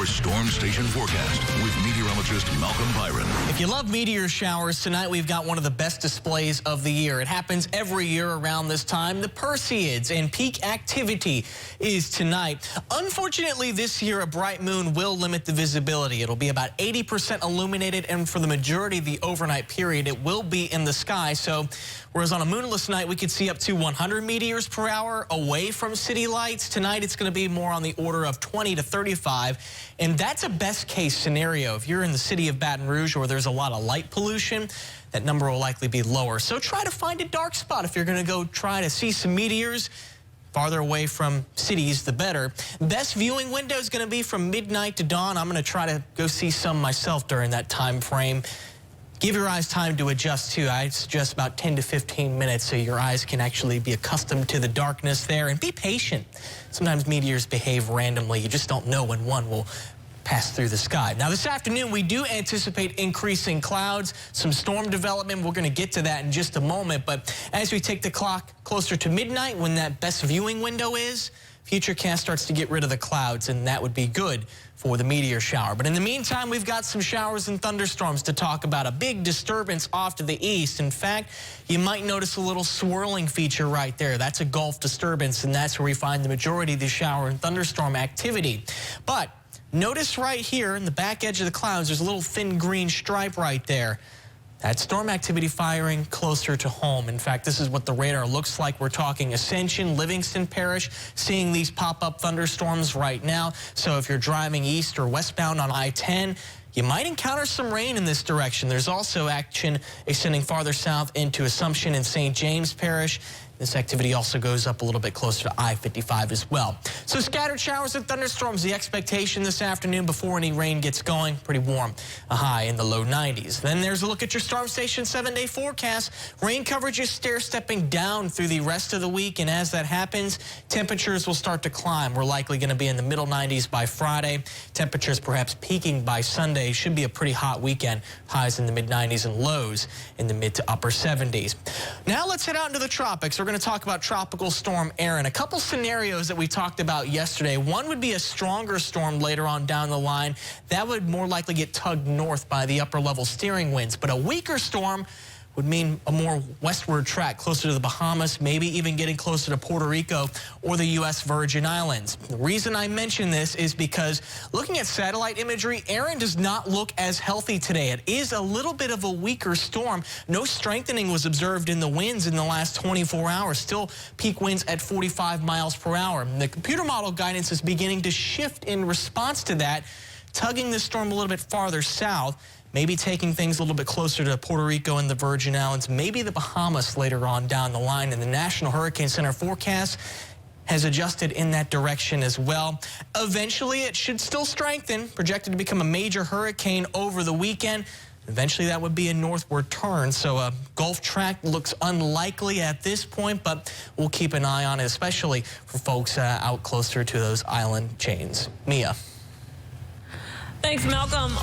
your storm station forecast with meteorologist Malcolm Byron. If you love meteor showers, tonight we've got one of the best displays of the year. It happens every year around this time. The Perseids, and peak activity is tonight. Unfortunately, this year a bright moon will limit the visibility. It'll be about 80% illuminated, and for the majority of the overnight period, it will be in the sky. So, whereas on a moonless night, we could see up to 100 meteors per hour away from city lights, tonight it's going to be more on the order of 20 to 35, and that's a best case scenario. If you're in the city of Baton Rouge where there's a lot of light pollution, that number will likely be lower. So try to find a dark spot if you're going to go try to see some meteors. Farther away from cities, the better. Best viewing window is going to be from midnight to dawn. I'm going to try to go see some myself during that time frame. Give your eyes time to adjust too. I suggest about 10 to 15 minutes so your eyes can actually be accustomed to the darkness there, and be patient. Sometimes meteors behave randomly. You just don't know when one will pass through the sky. Now this afternoon we do anticipate increasing clouds, some storm development. We're going to get to that in just a moment, but as we take the clock closer to midnight, when that best viewing window is, Futurecast starts to get rid of the clouds, and that would be good for the meteor shower. But in the meantime, we've got some showers and thunderstorms to talk about. A big disturbance off to the east. In fact, you might notice a little swirling feature right there. That's a Gulf disturbance, and that's where we find the majority of the shower and thunderstorm activity. But notice right here in the back edge of the clouds, there's a little thin green stripe right there. That's storm activity firing closer to home. In fact, this is what the radar looks like. We're talking Ascension, Livingston Parish, seeing these pop-up thunderstorms right now. So if you're driving east or westbound on I-10, you might encounter some rain in this direction. There's also action extending farther south into Assumption and St. James Parish. This activity also goes up a little bit closer to I-55 as well. So scattered showers and thunderstorms, the expectation this afternoon before any rain gets going. Pretty warm, a high in the low 90s. Then there's a look at your Storm Station 7-day forecast. Rain coverage is stair-stepping down through the rest of the week, and as that happens, temperatures will start to climb. We're likely going to be in the middle 90s by Friday. Temperatures perhaps peaking by Sunday. Should be a pretty hot weekend. Highs in the mid-90s and lows in the mid to upper 70s. Now let's head out into the tropics. We're going to talk about Tropical Storm Erin. A couple scenarios that we talked about yesterday. One would be a stronger storm later on down the line. That would more likely get tugged north by the upper level steering winds. But a weaker storm would mean a more westward track, closer to the Bahamas, maybe even getting closer to Puerto Rico or the U.S. Virgin Islands. The reason I mention this is because looking at satellite imagery, Erin does not look as healthy today. It is a little bit of a weaker storm. No strengthening was observed in the winds in the last 24 hours. Still peak winds at 45 miles per hour. The computer model guidance is beginning to shift in response to that, tugging this storm a little bit farther south, maybe taking things a little bit closer to Puerto Rico and the Virgin Islands, maybe the Bahamas later on down the line. And the National Hurricane Center forecast has adjusted in that direction as well. Eventually, it should still strengthen, projected to become a major hurricane over the weekend. Eventually, that would be a northward turn. So a Gulf track looks unlikely at this point, but we'll keep an eye on it, especially for folks out closer to those island chains. Mia. Thanks, Malcolm.